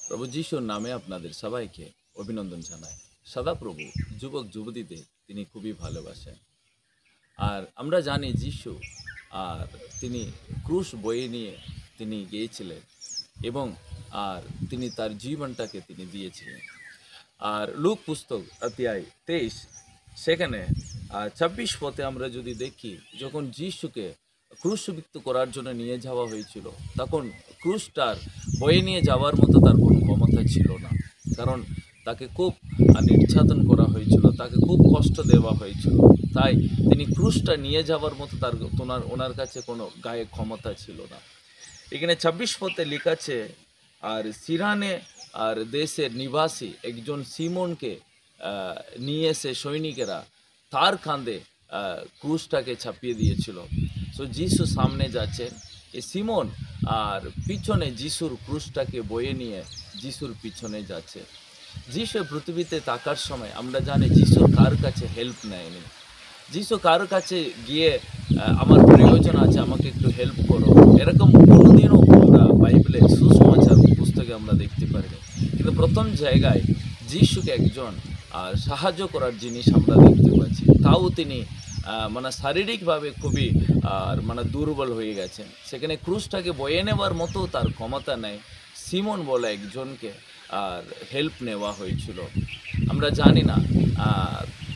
প্রভু যিশুর নামে আপনাদের সবাইকে অভিনন্দন জানাই। সদাপ্রভু যুবক যুবতীদের তিনি খুবই ভালোবাসেন। আর আমরা জানি যিশু আর তিনি ক্রুশ বয়ে নিয়ে তিনি গিয়েছিলেন এবং আর তিনি তার জীবনটাকে তিনি দিয়েছিলেন। আর লুক পুস্তক অধ্যায় 23 সেখানে 26 পথে আমরা যদি দেখি, যখন যিশুকে ক্রুশবিদ্ধ করার জন্য নিয়ে যাওয়া হয়েছিল, তখন ক্রুশটার বয়ে নিয়ে যাওয়ার মতো তার কোনো ক্ষমতা ছিল না। কারণ তাকে খুব নির্যাতন করা হয়েছিল, তাকে খুব কষ্ট দেওয়া হয়েছিল। তাই তিনি ক্রুশটা নিয়ে যাওয়ার মতো ওনার কাছে কোনো গায়ে ক্ষমতা ছিল না। এখানে 26 পথে লেখা আছে, আর সিরানে আর দেশের নিবাসী একজন সিমনকে নিয়ে এসে সৈনিকেরা তার কাঁধে ক্রুশটাকে চাপিয়ে দিয়েছিল। সো যিশু সামনে যাচ্ছেন, এ সিমন আর পিছনে যিশুর ক্রুশটাকে বয়ে নিয়ে যিশুর পিছনে যাচ্ছে। যিশু পৃথিবীতে থাকার সময় আমরা জানি যিশুর কার কাছে হেল্প নেয়নি। যিশু কারোর কাছে গিয়ে আমার প্রয়োজন আছে, আমাকে একটু হেল্প করো, এরকম কোনোদিনও আমরা বাইবেলে সুসমাচার পুস্তকে আমরা দেখতে পারিনি। কিন্তু প্রথম জায়গায় যিশুকে একজন সাহায্য করার জিনিস আমরা দেখতে পাচ্ছি। তাও তিনি মানে শারীরিকভাবে খুবই মানে দুর্বল হয়ে গেছেন। সেখানে ক্রুশটাকে বয়ে নেওয়ার মতো তার ক্ষমতা নেই। সিমন বলে একজনকে আর হেল্প নেওয়া হয়েছিল। আমরা জানি না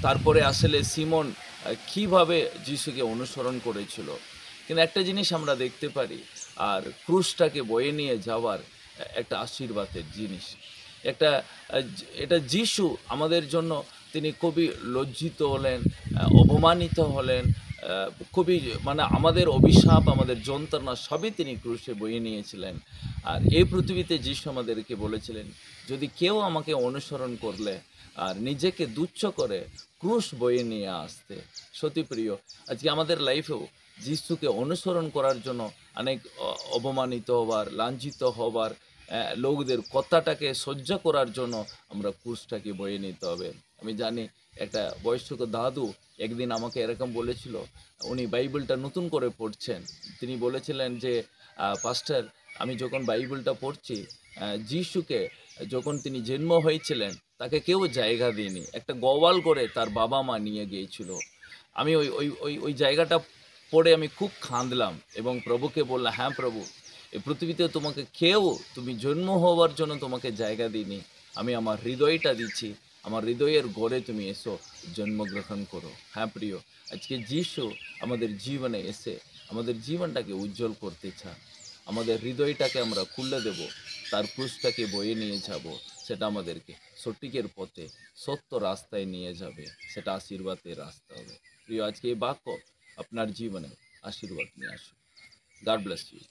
তারপরে আসলে সিমন কীভাবে যিশুকে অনুসরণ করেছিল। কিন্তু একটা জিনিস আমরা দেখতে পারি, আর ক্রুশটাকে বয়ে নিয়ে যাওয়ার একটা আশীর্বাদের জিনিস, একটা এটা যিশু আমাদের জন্য তিনি খুবই লজ্জিত হলেন, অপমানিত হলেন, খুবই মানে আমাদের অভিশাপ, আমাদের যন্ত্রণা সবই তিনি ক্রুশে বয়ে নিয়েছিলেন। আর এই পৃথিবীতে যিশু আমাদেরকে বলেছিলেন, যদি কেউ আমাকে অনুসরণ করলে আর নিজেকে তুচ্ছ করে ক্রুশ বয়ে নিয়ে আসতে। সত্যি প্রিয়, আজকে আমাদের লাইফেও যিশুকে অনুসরণ করার জন্য অনেক অপমানিত হবার, লাঞ্ছিত হবার, লোকদের কথাটাকে সহ্য করার জন্য আমরা ক্রুশটাকে বয়ে নিতে হবে। আমি জানি একটা বয়স্ক দাদু একদিন আমাকে এরকম বলেছিল, উনি বাইবেলটা নতুন করে পড়ছেন। তিনি বলেছিলেন যে, পাস্টার, আমি যখন বাইবেলটা পড়ছি, যিশুকে যখন তিনি জন্ম হয়েছিলেন তাকে কেউ জায়গা দেয়নি, একটা গোয়াল করে তার বাবা মা নিয়ে গিয়েছিল। আমি ওই ওই ওই ওই জায়গাটা পড়ে আমি খুব কাঁদলাম এবং প্রভুকে বললাম, হ্যাঁ প্রভু, এই পৃথিবীতে তোমাকে কেউ, তুমি জন্ম হওয়ার জন্য তোমাকে জায়গা দিইনি, আমি আমার হৃদয়টা দিচ্ছি, আমার হৃদয়ের গড়ে তুমি এসো, জন্মগ্রহণ করো। হ্যাঁ প্রিয়, আজকে যিশু আমাদের জীবনে এসে আমাদের জীবনটাকে উজ্জ্বল করতে চান। আমাদের হৃদয়টাকে আমরা খুলে দেব, তার ক্রুশটাকে বয়ে নিয়ে যাব, সেটা আমাদেরকে সঠিকের পথে, সত্য রাস্তায় নিয়ে যাবে, সেটা আশীর্বাদের রাস্তা হবে। প্রিয়, আজকে এই বাক্য আপনার জীবনে আশীর্বাদ নিয়ে আসুন। God bless you.